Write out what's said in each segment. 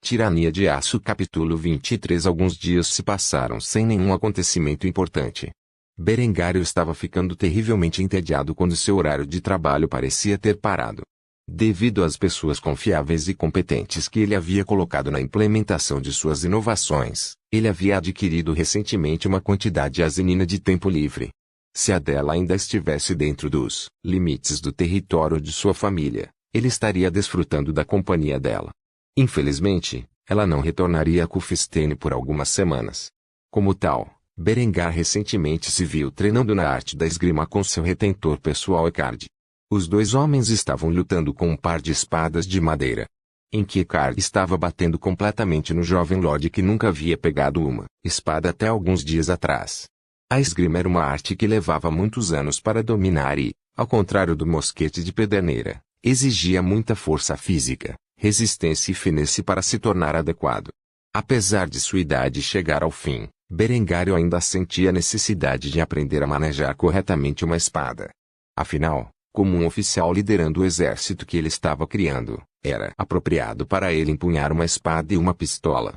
Tirania de Aço capítulo 23. Alguns dias se passaram sem nenhum acontecimento importante. Berengário estava ficando terrivelmente entediado quando seu horário de trabalho parecia ter parado. Devido às pessoas confiáveis e competentes que ele havia colocado na implementação de suas inovações, ele havia adquirido recentemente uma quantidade asinina de tempo livre. Se a dela ainda estivesse dentro dos limites do território de sua família, ele estaria desfrutando da companhia dela. Infelizmente, ela não retornaria a Kufstein por algumas semanas. Como tal, Berengar recentemente se viu treinando na arte da esgrima com seu retentor pessoal Eckhard. Os dois homens estavam lutando com um par de espadas de madeira, em que Eckhard estava batendo completamente no jovem Lord que nunca havia pegado uma espada até alguns dias atrás. A esgrima era uma arte que levava muitos anos para dominar e, ao contrário do mosquete de pederneira, exigia muita força física, resistência e finesse para se tornar adequado. Apesar de sua idade chegar ao fim, Berengário ainda sentia a necessidade de aprender a manejar corretamente uma espada. Afinal, como um oficial liderando o exército que ele estava criando, era apropriado para ele empunhar uma espada e uma pistola.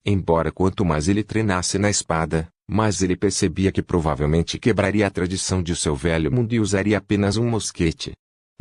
Embora quanto mais ele treinasse na espada, mais ele percebia que provavelmente quebraria a tradição de seu velho mundo e usaria apenas um mosquete.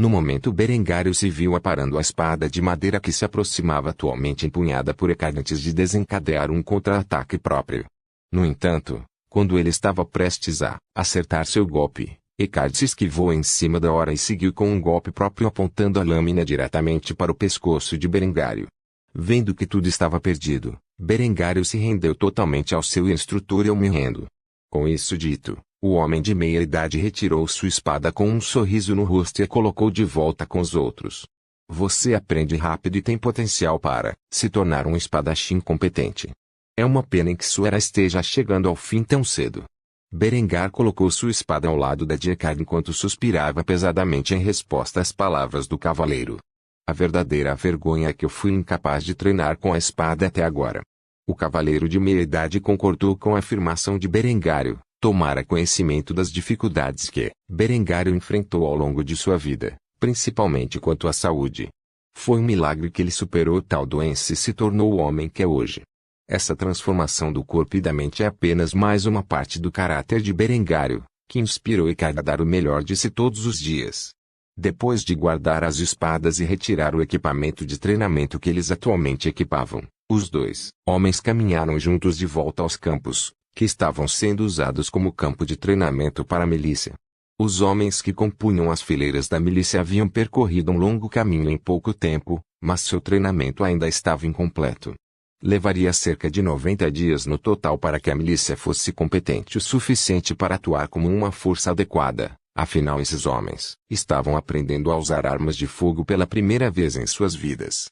No momento Berengário se viu aparando a espada de madeira que se aproximava atualmente empunhada por Eckhard antes de desencadear um contra-ataque próprio. No entanto, quando ele estava prestes a acertar seu golpe, Eckhard se esquivou em cima da hora e seguiu com um golpe próprio apontando a lâmina diretamente para o pescoço de Berengário. Vendo que tudo estava perdido, Berengário se rendeu totalmente ao seu instrutor e ao morrendo. Com isso dito, o homem de meia idade retirou sua espada com um sorriso no rosto e a colocou de volta com os outros. Você aprende rápido e tem potencial para se tornar um espadachim competente. É uma pena em que sua era esteja chegando ao fim tão cedo. Berengar colocou sua espada ao lado da de Eckhard enquanto suspirava pesadamente em resposta às palavras do cavaleiro. A verdadeira vergonha é que eu fui incapaz de treinar com a espada até agora. O cavaleiro de meia idade concordou com a afirmação de Berengário. Tomara conhecimento das dificuldades que Berengário enfrentou ao longo de sua vida, principalmente quanto à saúde. Foi um milagre que ele superou tal doença e se tornou o homem que é hoje. Essa transformação do corpo e da mente é apenas mais uma parte do caráter de Berengário, que inspirou Eckhard a dar o melhor de si todos os dias. Depois de guardar as espadas e retirar o equipamento de treinamento que eles atualmente equipavam, os dois homens caminharam juntos de volta aos campos, que estavam sendo usados como campo de treinamento para a milícia. Os homens que compunham as fileiras da milícia haviam percorrido um longo caminho em pouco tempo, mas seu treinamento ainda estava incompleto. Levaria cerca de 90 dias no total para que a milícia fosse competente o suficiente para atuar como uma força adequada, afinal esses homens estavam aprendendo a usar armas de fogo pela primeira vez em suas vidas.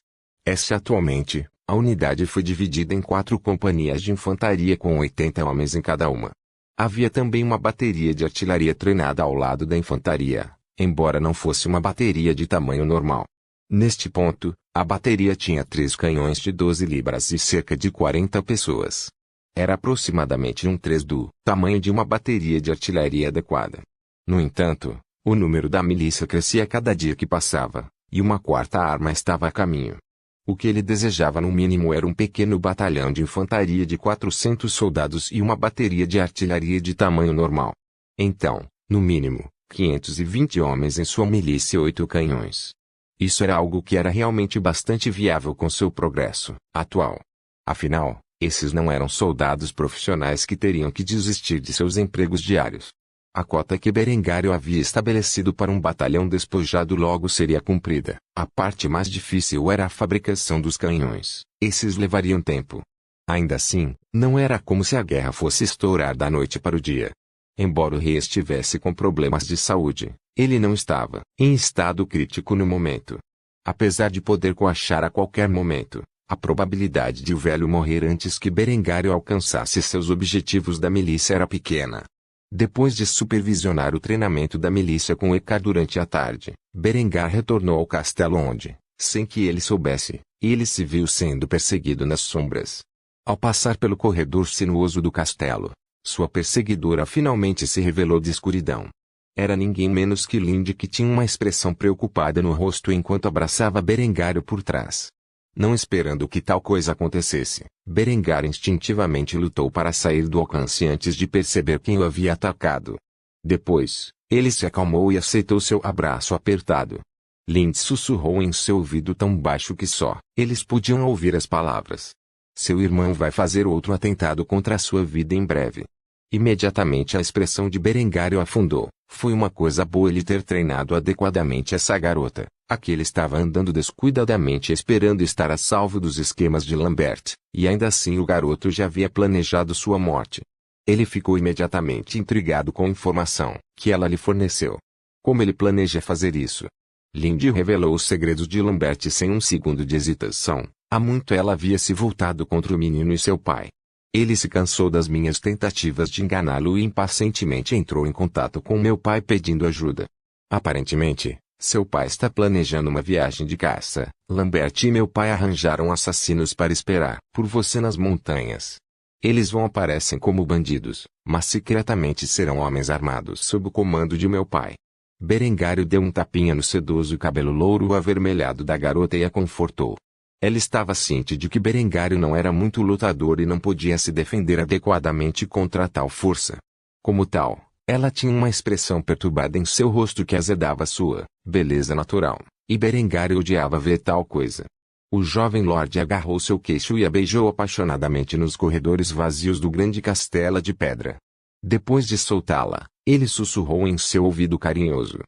Atualmente, a unidade foi dividida em 4 companhias de infantaria com 80 homens em cada uma. Havia também uma bateria de artilharia treinada ao lado da infantaria, embora não fosse uma bateria de tamanho normal. Neste ponto, a bateria tinha 3 canhões de 12 libras e cerca de 40 pessoas. Era aproximadamente um 3 do tamanho de uma bateria de artilharia adequada. No entanto, o número da milícia crescia a cada dia que passava, e uma 4ª arma estava a caminho. O que ele desejava no mínimo era um pequeno batalhão de infantaria de 400 soldados e uma bateria de artilharia de tamanho normal. Então, no mínimo, 520 homens em sua milícia e 8 canhões. Isso era algo que era realmente bastante viável com seu progresso atual. Afinal, esses não eram soldados profissionais que teriam que desistir de seus empregos diários. A cota que Berengário havia estabelecido para um batalhão despojado logo seria cumprida. A parte mais difícil era a fabricação dos canhões. Esses levariam tempo. Ainda assim, não era como se a guerra fosse estourar da noite para o dia. Embora o rei estivesse com problemas de saúde, ele não estava em estado crítico no momento. Apesar de poder coachar a qualquer momento, a probabilidade de o velho morrer antes que Berengário alcançasse seus objetivos da milícia era pequena. Depois de supervisionar o treinamento da milícia com Eckhard durante a tarde, Berengar retornou ao castelo onde, sem que ele soubesse, ele se viu sendo perseguido nas sombras. Ao passar pelo corredor sinuoso do castelo, sua perseguidora finalmente se revelou de escuridão. Era ninguém menos que Lindy, que tinha uma expressão preocupada no rosto enquanto abraçava Berengário por trás. Não esperando que tal coisa acontecesse, Berengar instintivamente lutou para sair do alcance antes de perceber quem o havia atacado. Depois, ele se acalmou e aceitou seu abraço apertado. Lind sussurrou em seu ouvido tão baixo que só eles podiam ouvir as palavras. Seu irmão vai fazer outro atentado contra a sua vida em breve. Imediatamente a expressão de Berengário afundou. Foi uma coisa boa ele ter treinado adequadamente essa garota. Aqui ele estava andando descuidadamente esperando estar a salvo dos esquemas de Lambert, e ainda assim o garoto já havia planejado sua morte. Ele ficou imediatamente intrigado com a informação que ela lhe forneceu. Como ele planeja fazer isso? Lind revelou os segredos de Lambert sem um segundo de hesitação. Há muito ela havia se voltado contra o menino e seu pai. Ele se cansou das minhas tentativas de enganá-lo e impacientemente entrou em contato com meu pai pedindo ajuda. Aparentemente, seu pai está planejando uma viagem de caça. Lambert e meu pai arranjaram assassinos para esperar por você nas montanhas. Eles aparecem como bandidos, mas secretamente serão homens armados sob o comando de meu pai. Berengário deu um tapinha no sedoso cabelo louro avermelhado da garota e a confortou. Ela estava ciente de que Berengário não era muito lutador e não podia se defender adequadamente contra tal força. Como tal, ela tinha uma expressão perturbada em seu rosto que azedava sua beleza natural, e Berengário odiava ver tal coisa. O jovem lord agarrou seu queixo e a beijou apaixonadamente nos corredores vazios do grande castelo de pedra. Depois de soltá-la, ele sussurrou em seu ouvido carinhoso.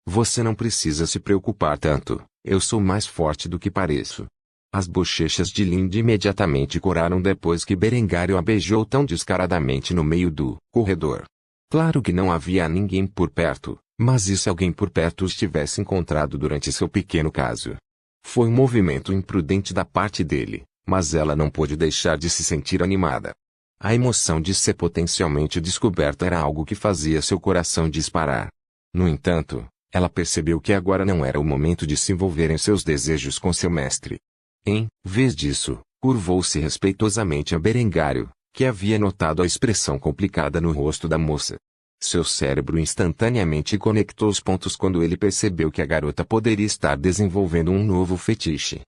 Você não precisa se preocupar tanto, eu sou mais forte do que pareço. As bochechas de Lind imediatamente coraram depois que Berengário a beijou tão descaradamente no meio do corredor. Claro que não havia ninguém por perto, mas e se alguém por perto os tivesse encontrado durante seu pequeno caso? Foi um movimento imprudente da parte dele, mas ela não pôde deixar de se sentir animada. A emoção de ser potencialmente descoberta era algo que fazia seu coração disparar. No entanto, ela percebeu que agora não era o momento de se envolver em seus desejos com seu mestre. Em vez disso, curvou-se respeitosamente a Berengário, que havia notado a expressão complicada no rosto da moça. Seu cérebro instantaneamente conectou os pontos quando ele percebeu que a garota poderia estar desenvolvendo um novo fetiche.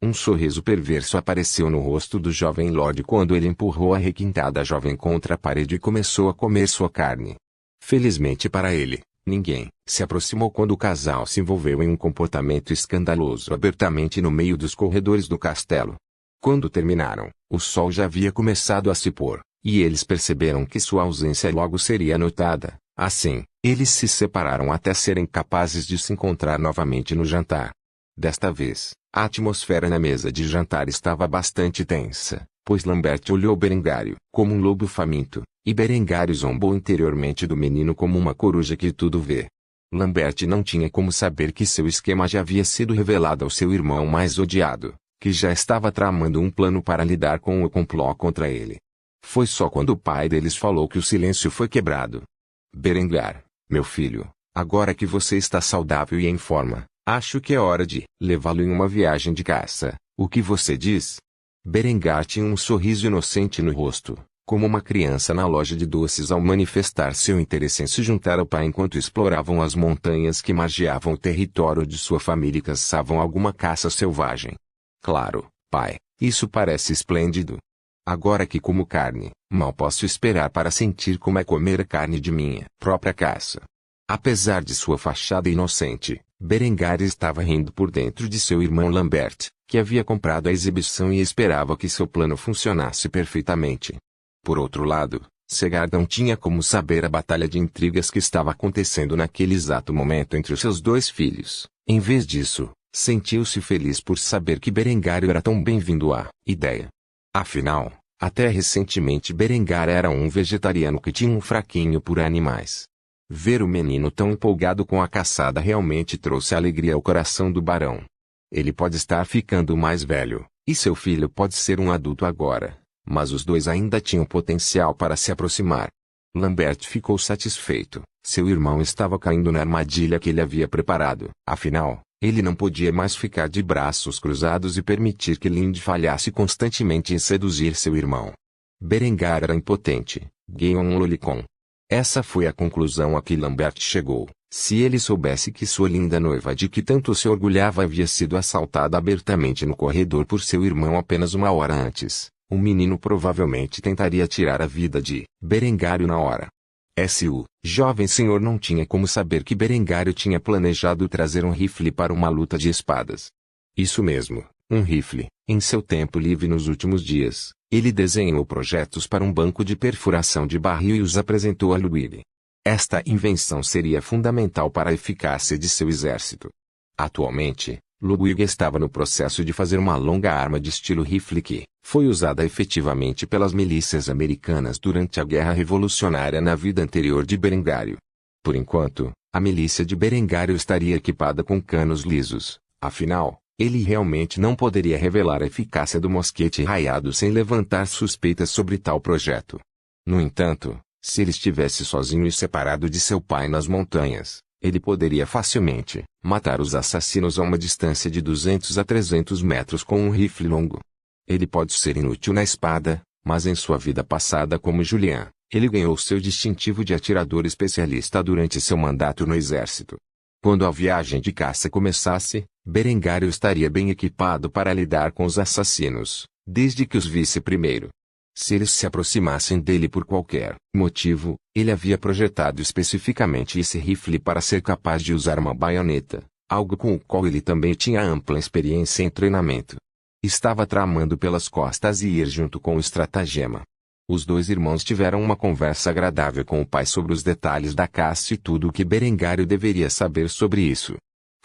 Um sorriso perverso apareceu no rosto do jovem lord quando ele empurrou a requintada jovem contra a parede e começou a comer sua carne. Felizmente para ele, ninguém se aproximou quando o casal se envolveu em um comportamento escandaloso abertamente no meio dos corredores do castelo. Quando terminaram, o sol já havia começado a se pôr, e eles perceberam que sua ausência logo seria notada. Assim, eles se separaram até serem capazes de se encontrar novamente no jantar. Desta vez, a atmosfera na mesa de jantar estava bastante tensa, pois Lambert olhou Berengário como um lobo faminto, e Berengário zombou interiormente do menino como uma coruja que tudo vê. Lambert não tinha como saber que seu esquema já havia sido revelado ao seu irmão mais odiado, que já estava tramando um plano para lidar com o complô contra ele. Foi só quando o pai deles falou que o silêncio foi quebrado. Berengar, meu filho, agora que você está saudável e em forma, acho que é hora de levá-lo em uma viagem de caça. O que você diz? Berengar tinha um sorriso inocente no rosto, como uma criança na loja de doces ao manifestar seu interesse em se juntar ao pai enquanto exploravam as montanhas que margeavam o território de sua família e caçavam alguma caça selvagem. Claro, pai, isso parece esplêndido. Agora que como carne, mal posso esperar para sentir como é comer a carne de minha própria caça. Apesar de sua fachada inocente, Berengar estava rindo por dentro de seu irmão Lambert, que havia comprado a exibição e esperava que seu plano funcionasse perfeitamente. Por outro lado, Segard não tinha como saber a batalha de intrigas que estava acontecendo naquele exato momento entre os seus dois filhos. Em vez disso, sentiu-se feliz por saber que Berengário era tão bem-vindo à ideia. Afinal, até recentemente Berengar era um vegetariano que tinha um fraquinho por animais. Ver o menino tão empolgado com a caçada realmente trouxe alegria ao coração do barão. Ele pode estar ficando mais velho, e seu filho pode ser um adulto agora, mas os dois ainda tinham potencial para se aproximar. Lambert ficou satisfeito. Seu irmão estava caindo na armadilha que ele havia preparado. Afinal, ele não podia mais ficar de braços cruzados e permitir que Lind falhasse constantemente em seduzir seu irmão. Berengar era impotente, Gaion Lolicon. Essa foi a conclusão a que Lambert chegou, Se ele soubesse que sua linda noiva de que tanto se orgulhava havia sido assaltada abertamente no corredor por seu irmão apenas uma hora antes, o menino provavelmente tentaria tirar a vida de Berengário na hora. O jovem senhor não tinha como saber que Berengário tinha planejado trazer um rifle para uma luta de espadas. Isso mesmo, um rifle. Em seu tempo livre nos últimos dias, ele desenhou projetos para um banco de perfuração de barril e os apresentou a Ludwig. Esta invenção seria fundamental para a eficácia de seu exército. Atualmente, Ludwig estava no processo de fazer uma longa arma de estilo rifle que foi usada efetivamente pelas milícias americanas durante a Guerra Revolucionária na vida anterior de Berengário. Por enquanto, a milícia de Berengário estaria equipada com canos lisos, afinal, ele realmente não poderia revelar a eficácia do mosquete raiado sem levantar suspeitas sobre tal projeto. No entanto, se ele estivesse sozinho e separado de seu pai nas montanhas, ele poderia facilmente matar os assassinos a uma distância de 200 a 300 metros com um rifle longo. Ele pode ser inútil na espada, mas em sua vida passada como Julian, ele ganhou seu distintivo de atirador especialista durante seu mandato no exército. Quando a viagem de caça começasse, Berengário estaria bem equipado para lidar com os assassinos, desde que os visse primeiro. Se eles se aproximassem dele por qualquer motivo, ele havia projetado especificamente esse rifle para ser capaz de usar uma baioneta, algo com o qual ele também tinha ampla experiência em treinamento. Estava tramando pelas costas e ir junto com o estratagema. Os dois irmãos tiveram uma conversa agradável com o pai sobre os detalhes da caça e tudo o que Berengário deveria saber sobre isso.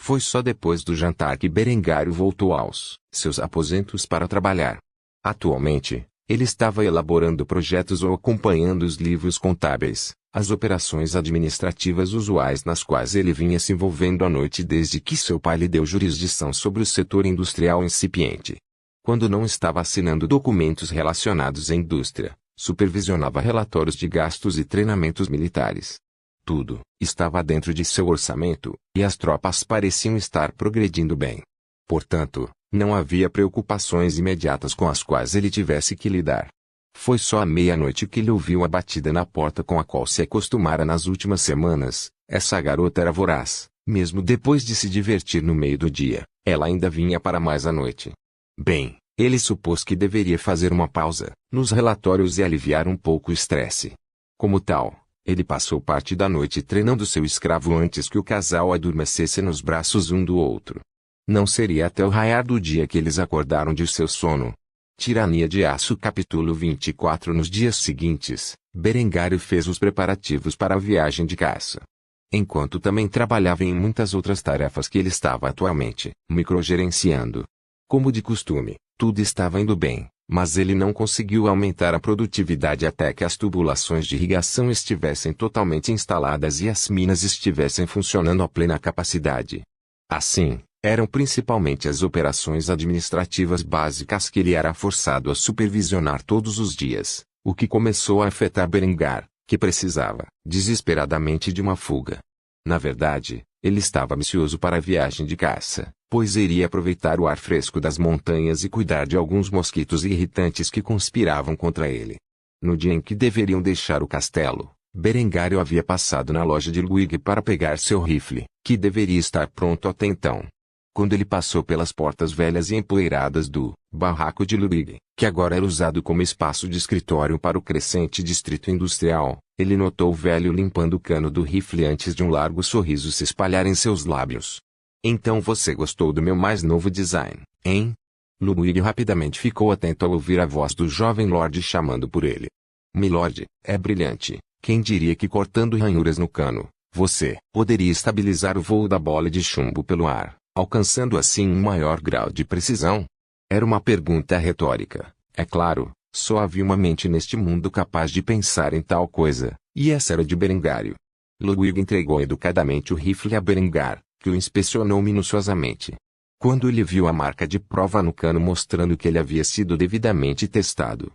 Foi só depois do jantar que Berengário voltou aos seus aposentos para trabalhar. Atualmente, ele estava elaborando projetos ou acompanhando os livros contábeis, as operações administrativas usuais nas quais ele vinha se envolvendo à noite desde que seu pai lhe deu jurisdição sobre o setor industrial incipiente. Quando não estava assinando documentos relacionados à indústria, supervisionava relatórios de gastos e treinamentos militares. Tudo estava dentro de seu orçamento, e as tropas pareciam estar progredindo bem. Portanto, não havia preocupações imediatas com as quais ele tivesse que lidar. Foi só à meia-noite que ele ouviu a batida na porta com a qual se acostumara nas últimas semanas. Essa garota era voraz, mesmo depois de se divertir no meio do dia, ela ainda vinha para mais à noite. Bem, ele supôs que deveria fazer uma pausa nos relatórios e aliviar um pouco o estresse. Como tal, ele passou parte da noite treinando seu escravo antes que o casal adormecesse nos braços um do outro. Não seria até o raiar do dia que eles acordaram de seu sono. Tirania de Aço capítulo 24. Nos dias seguintes, Berengário fez os preparativos para a viagem de caça. Enquanto também trabalhava em muitas outras tarefas que ele estava atualmente microgerenciando. Como de costume, tudo estava indo bem, mas ele não conseguiu aumentar a produtividade até que as tubulações de irrigação estivessem totalmente instaladas e as minas estivessem funcionando a plena capacidade. Assim, eram principalmente as operações administrativas básicas que ele era forçado a supervisionar todos os dias, o que começou a afetar Berengar, que precisava, desesperadamente, de uma fuga. Na verdade, ele estava ansioso para a viagem de caça, pois iria aproveitar o ar fresco das montanhas e cuidar de alguns mosquitos irritantes que conspiravam contra ele. No dia em que deveriam deixar o castelo, Berengário havia passado na loja de Ludwig para pegar seu rifle, que deveria estar pronto até então. Quando ele passou pelas portas velhas e empoeiradas do barraco de Ludwig, que agora era usado como espaço de escritório para o crescente distrito industrial, ele notou o velho limpando o cano do rifle antes de um largo sorriso se espalhar em seus lábios. Então você gostou do meu mais novo design, hein? Ludwig rapidamente ficou atento ao ouvir a voz do jovem Lord chamando por ele. Milord, é brilhante. Quem diria que cortando ranhuras no cano, você poderia estabilizar o voo da bola de chumbo pelo ar, alcançando assim um maior grau de precisão? Era uma pergunta retórica, é claro, só havia uma mente neste mundo capaz de pensar em tal coisa, e essa era de Berengário. Ludwig entregou educadamente o rifle a Berengar, que o inspecionou minuciosamente. Quando ele viu a marca de prova no cano mostrando que ele havia sido devidamente testado,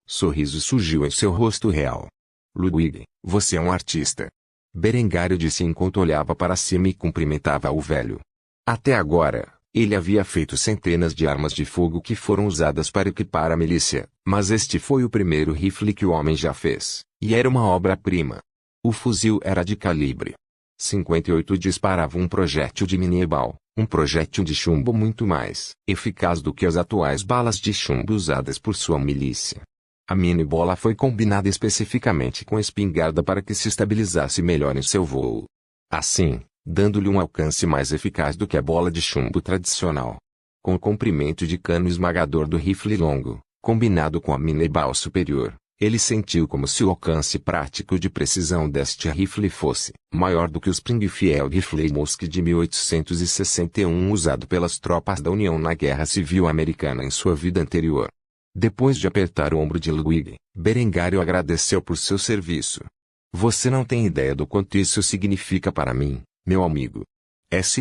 sorriso surgiu em seu rosto real. Ludwig, você é um artista. Berengário disse enquanto olhava para cima e cumprimentava o velho. Até agora, ele havia feito centenas de armas de fogo que foram usadas para equipar a milícia, mas este foi o primeiro rifle que o homem já fez, e era uma obra-prima. O fuzil era de calibre 58 disparava um projétil de mini-ebal, um projétil de chumbo muito mais eficaz do que as atuais balas de chumbo usadas por sua milícia. A mini-bola foi combinada especificamente com a espingarda para que se estabilizasse melhor em seu voo. Assim, dando-lhe um alcance mais eficaz do que a bola de chumbo tradicional. Com o comprimento de cano esmagador do rifle longo, combinado com a mini-bal superior, ele sentiu como se o alcance prático de precisão deste rifle fosse maior do que o Springfield Rifle Mosque de 1861 usado pelas tropas da União na Guerra Civil Americana em sua vida anterior. Depois de apertar o ombro de Ludwig, Berengário agradeceu por seu serviço. Você não tem ideia do quanto isso significa para mim, meu amigo.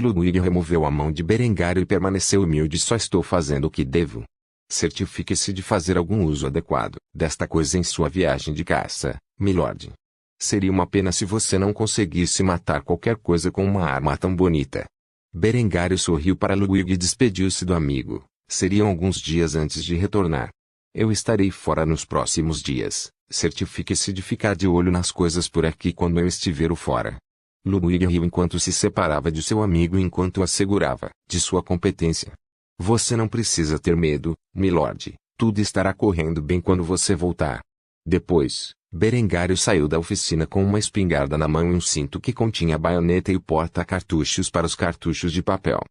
Ludwig removeu a mão de Berengário e permaneceu humilde. Só estou fazendo o que devo. Certifique-se de fazer algum uso adequado desta coisa em sua viagem de caça, milord. Seria uma pena se você não conseguisse matar qualquer coisa com uma arma tão bonita. Berengário sorriu para Ludwig e despediu-se do amigo. Seriam alguns dias antes de retornar. Eu estarei fora nos próximos dias. Certifique-se de ficar de olho nas coisas por aqui quando eu estiver fora. Ludwig riu enquanto se separava de seu amigo enquanto assegurava de sua competência. Você não precisa ter medo, milord. Tudo estará correndo bem quando você voltar. Depois, Berengário saiu da oficina com uma espingarda na mão e um cinto que continha a baioneta e o porta-cartuchos para os cartuchos de papel.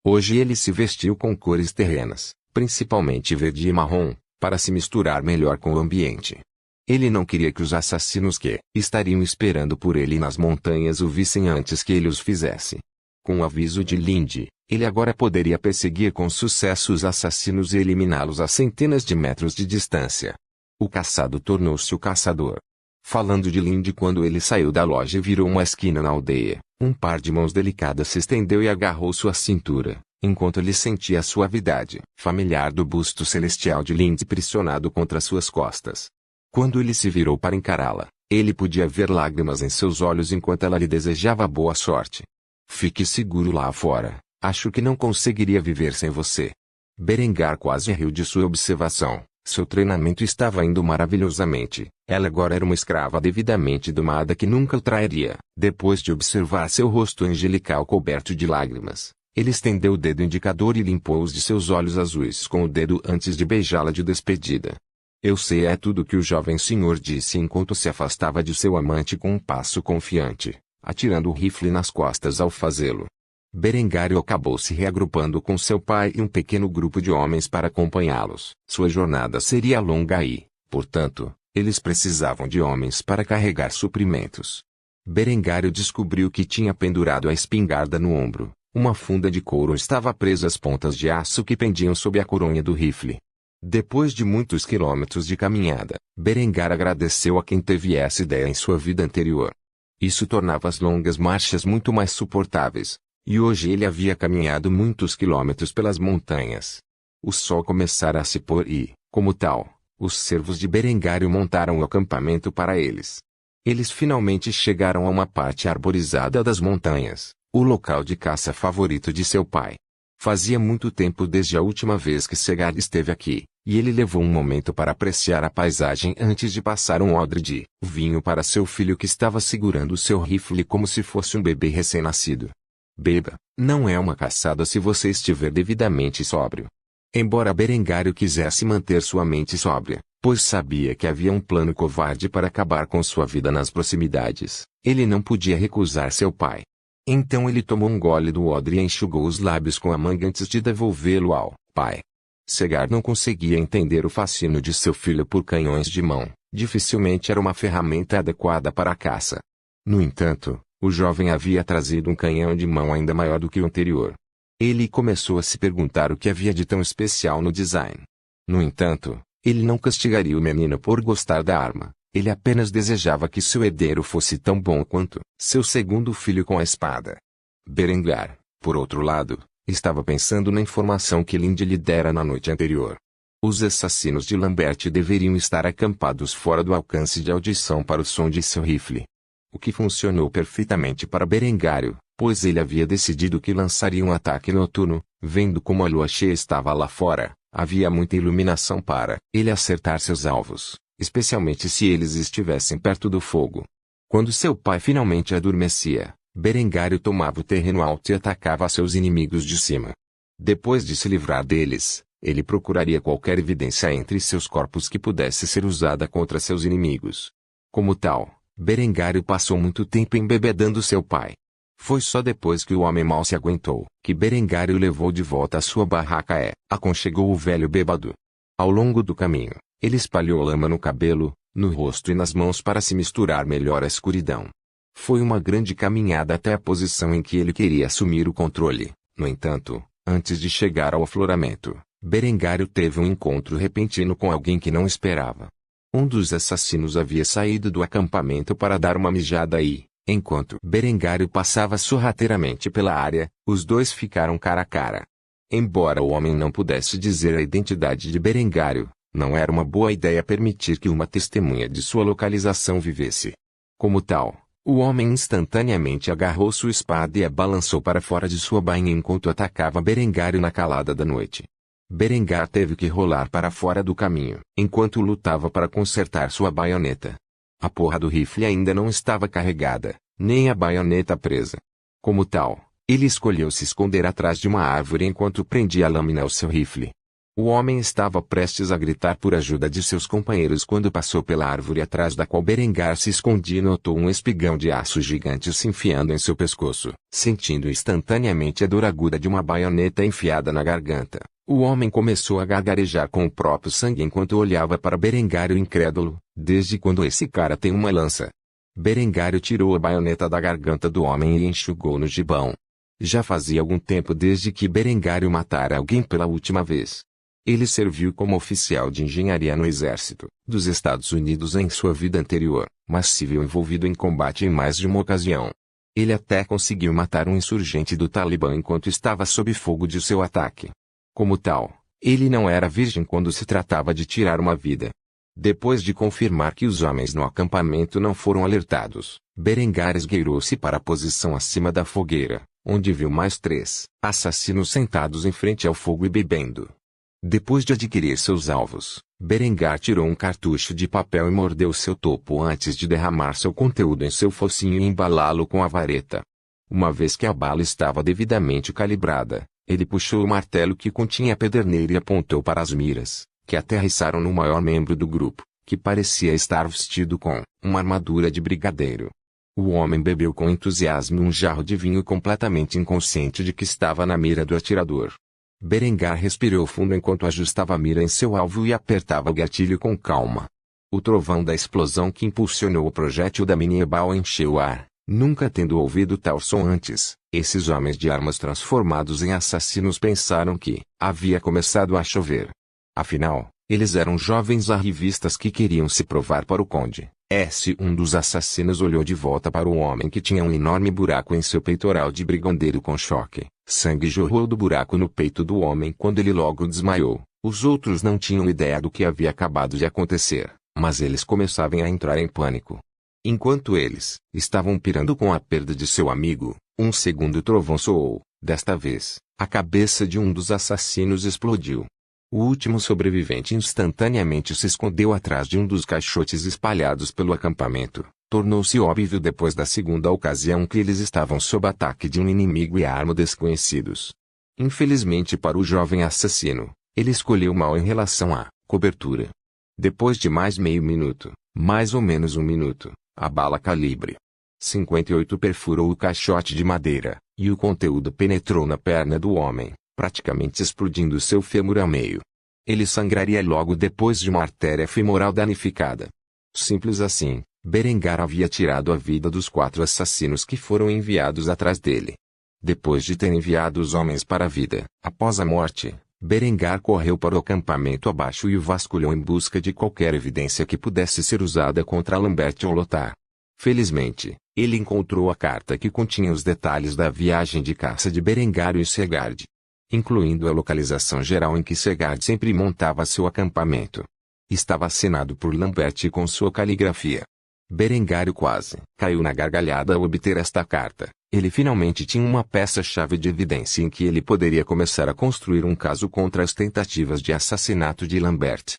Hoje ele se vestiu com cores terrenas, principalmente verde e marrom, para se misturar melhor com o ambiente. Ele não queria que os assassinos que estariam esperando por ele nas montanhas o vissem antes que ele os fizesse. Com o aviso de Lindy, ele agora poderia perseguir com sucesso os assassinos e eliminá-los a centenas de metros de distância. O caçado tornou-se o caçador. Falando de Lindy quando ele saiu da loja e virou uma esquina na aldeia, um par de mãos delicadas se estendeu e agarrou sua cintura, enquanto ele sentia a suavidade familiar do busto celestial de Lindy pressionado contra suas costas. Quando ele se virou para encará-la, ele podia ver lágrimas em seus olhos enquanto ela lhe desejava boa sorte. Fique seguro lá fora, acho que não conseguiria viver sem você. Berengar quase riu de sua observação. Seu treinamento estava indo maravilhosamente. Ela agora era uma escrava devidamente domada que nunca o trairia. Depois de observar seu rosto angelical coberto de lágrimas, ele estendeu o dedo indicador e limpou-os de seus olhos azuis com o dedo antes de beijá-la de despedida. Eu sei, é tudo que o jovem senhor disse enquanto se afastava de seu amante com um passo confiante, atirando o rifle nas costas ao fazê-lo. Berengário acabou se reagrupando com seu pai e um pequeno grupo de homens para acompanhá-los. Sua jornada seria longa e, portanto, eles precisavam de homens para carregar suprimentos. Berengário descobriu que tinha pendurado a espingarda no ombro. Uma funda de couro estava presa às pontas de aço que pendiam sob a coronha do rifle. Depois de muitos quilômetros de caminhada, Berengar agradeceu a quem teve essa ideia em sua vida anterior. Isso tornava as longas marchas muito mais suportáveis. E hoje ele havia caminhado muitos quilômetros pelas montanhas. O sol começara a se pôr e, como tal, os servos de Berengário montaram o acampamento para eles. Eles finalmente chegaram a uma parte arborizada das montanhas, o local de caça favorito de seu pai. Fazia muito tempo desde a última vez que Segard esteve aqui, e ele levou um momento para apreciar a paisagem antes de passar um odre de vinho para seu filho que estava segurando seu rifle como se fosse um bebê recém-nascido. Beba, não é uma caçada se você estiver devidamente sóbrio. Embora Berengário quisesse manter sua mente sóbria, pois sabia que havia um plano covarde para acabar com sua vida nas proximidades, ele não podia recusar seu pai. Então ele tomou um gole do odre e enxugou os lábios com a manga antes de devolvê-lo ao pai. Segard não conseguia entender o fascínio de seu filho por canhões de mão, dificilmente era uma ferramenta adequada para a caça. No entanto, o jovem havia trazido um canhão de mão ainda maior do que o anterior. Ele começou a se perguntar o que havia de tão especial no design. No entanto, ele não castigaria o menino por gostar da arma, ele apenas desejava que seu herdeiro fosse tão bom quanto seu segundo filho com a espada. Berengar, por outro lado, estava pensando na informação que Lindy lhe dera na noite anterior. Os assassinos de Lambert deveriam estar acampados fora do alcance de audição para o som de seu rifle. O que funcionou perfeitamente para Berengário, pois ele havia decidido que lançaria um ataque noturno, vendo como a lua cheia estava lá fora, havia muita iluminação para ele acertar seus alvos, especialmente se eles estivessem perto do fogo. Quando seu pai finalmente adormecia, Berengário tomava o terreno alto e atacava seus inimigos de cima. Depois de se livrar deles, ele procuraria qualquer evidência entre seus corpos que pudesse ser usada contra seus inimigos. Como tal, Berengário passou muito tempo embebedando seu pai. Foi só depois que o homem mal se aguentou, que Berengário o levou de volta à sua barraca e aconchegou o velho bêbado. Ao longo do caminho, ele espalhou lama no cabelo, no rosto e nas mãos para se misturar melhor à escuridão. Foi uma grande caminhada até a posição em que ele queria assumir o controle. No entanto, antes de chegar ao afloramento, Berengário teve um encontro repentino com alguém que não esperava. Um dos assassinos havia saído do acampamento para dar uma mijada e, enquanto Berengário passava sorrateiramente pela área, os dois ficaram cara a cara. Embora o homem não pudesse dizer a identidade de Berengário, não era uma boa ideia permitir que uma testemunha de sua localização vivesse. Como tal, o homem instantaneamente agarrou sua espada e a balançou para fora de sua bainha enquanto atacava Berengário na calada da noite. Berengar teve que rolar para fora do caminho, enquanto lutava para consertar sua baioneta. A porra do rifle ainda não estava carregada, nem a baioneta presa. Como tal, ele escolheu se esconder atrás de uma árvore enquanto prendia a lâmina ao seu rifle. O homem estava prestes a gritar por ajuda de seus companheiros quando passou pela árvore atrás da qual Berengar se escondia e notou um espigão de aço gigante se enfiando em seu pescoço. Sentindo instantaneamente a dor aguda de uma baioneta enfiada na garganta, o homem começou a gargarejar com o próprio sangue enquanto olhava para Berengário incrédulo. Desde quando esse cara tem uma lança? Berengário tirou a baioneta da garganta do homem e enxugou no gibão. Já fazia algum tempo desde que Berengário matara alguém pela última vez. Ele serviu como oficial de engenharia no exército dos Estados Unidos em sua vida anterior, mas se viu envolvido em combate em mais de uma ocasião. Ele até conseguiu matar um insurgente do Talibã enquanto estava sob fogo de seu ataque. Como tal, ele não era virgem quando se tratava de tirar uma vida. Depois de confirmar que os homens no acampamento não foram alertados, Berengar esgueirou-se para a posição acima da fogueira, onde viu mais 3 assassinos sentados em frente ao fogo e bebendo. Depois de adquirir seus alvos, Berengar tirou um cartucho de papel e mordeu seu topo antes de derramar seu conteúdo em seu focinho e embalá-lo com a vareta. Uma vez que a bala estava devidamente calibrada, ele puxou o martelo que continha a pederneira e apontou para as miras, que aterrissaram no maior membro do grupo, que parecia estar vestido com uma armadura de brigadeiro. O homem bebeu com entusiasmo um jarro de vinho completamente inconsciente de que estava na mira do atirador. Berengar respirou fundo enquanto ajustava a mira em seu alvo e apertava o gatilho com calma. O trovão da explosão que impulsionou o projétil da mini-ebal encheu o ar. Nunca tendo ouvido tal som antes, esses homens de armas transformados em assassinos pensaram que havia começado a chover. Afinal, eles eram jovens arrivistas que queriam se provar para o conde. Um dos assassinos olhou de volta para o homem que tinha um enorme buraco em seu peitoral de brigadeiro com choque. Sangue jorrou do buraco no peito do homem quando ele logo desmaiou. Os outros não tinham ideia do que havia acabado de acontecer, mas eles começavam a entrar em pânico. Enquanto eles estavam pirando com a perda de seu amigo, um segundo trovão soou. Desta vez, a cabeça de um dos assassinos explodiu. O último sobrevivente instantaneamente se escondeu atrás de um dos caixotes espalhados pelo acampamento. Tornou-se óbvio depois da segunda ocasião que eles estavam sob ataque de um inimigo e arma desconhecidos. Infelizmente para o jovem assassino, ele escolheu mal em relação à cobertura. Depois de mais meio minuto, mais ou menos um minuto, a bala calibre 58 perfurou o caixote de madeira, e o conteúdo penetrou na perna do homem, praticamente explodindo seu fêmur ao meio. Ele sangraria logo depois de uma artéria femoral danificada. Simples assim, Berengar havia tirado a vida dos 4 assassinos que foram enviados atrás dele. Depois de ter enviado os homens para a vida, após a morte, Berengar correu para o acampamento abaixo e o vasculhou em busca de qualquer evidência que pudesse ser usada contra Lambert ou Lothar. Felizmente, ele encontrou a carta que continha os detalhes da viagem de caça de Berengar e Segard, incluindo a localização geral em que Segard sempre montava seu acampamento. Estava assinado por Lambert com sua caligrafia. Berengar quase caiu na gargalhada ao obter esta carta. Ele finalmente tinha uma peça-chave de evidência em que ele poderia começar a construir um caso contra as tentativas de assassinato de Lambert.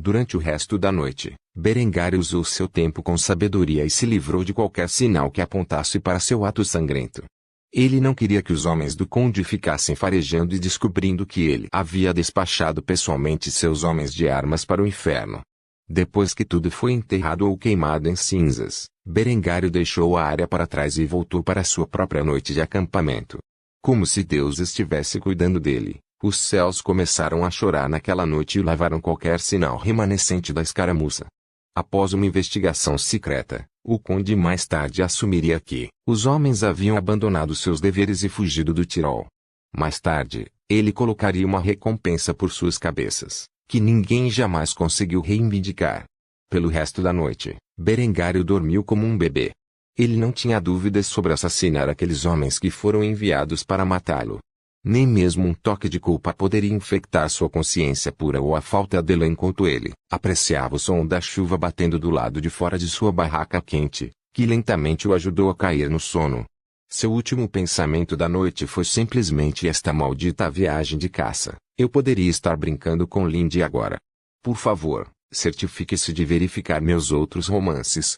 Durante o resto da noite, Berengário usou seu tempo com sabedoria e se livrou de qualquer sinal que apontasse para seu ato sangrento. Ele não queria que os homens do conde ficassem farejando e descobrindo que ele havia despachado pessoalmente seus homens de armas para o inferno. Depois que tudo foi enterrado ou queimado em cinzas, Berengário deixou a área para trás e voltou para sua própria noite de acampamento. Como se Deus estivesse cuidando dele, os céus começaram a chorar naquela noite e lavaram qualquer sinal remanescente da escaramuça. Após uma investigação secreta, o conde mais tarde assumiria que os homens haviam abandonado seus deveres e fugido do Tirol. Mais tarde, ele colocaria uma recompensa por suas cabeças, que ninguém jamais conseguiu reivindicar. Pelo resto da noite, Berengário dormiu como um bebê. Ele não tinha dúvidas sobre assassinar aqueles homens que foram enviados para matá-lo. Nem mesmo um toque de culpa poderia infectar sua consciência pura ou a falta dela enquanto ele apreciava o som da chuva batendo do lado de fora de sua barraca quente, que lentamente o ajudou a cair no sono. Seu último pensamento da noite foi simplesmente esta maldita viagem de caça. Eu poderia estar brincando com Lindy agora. Por favor, certifique-se de verificar meus outros romances,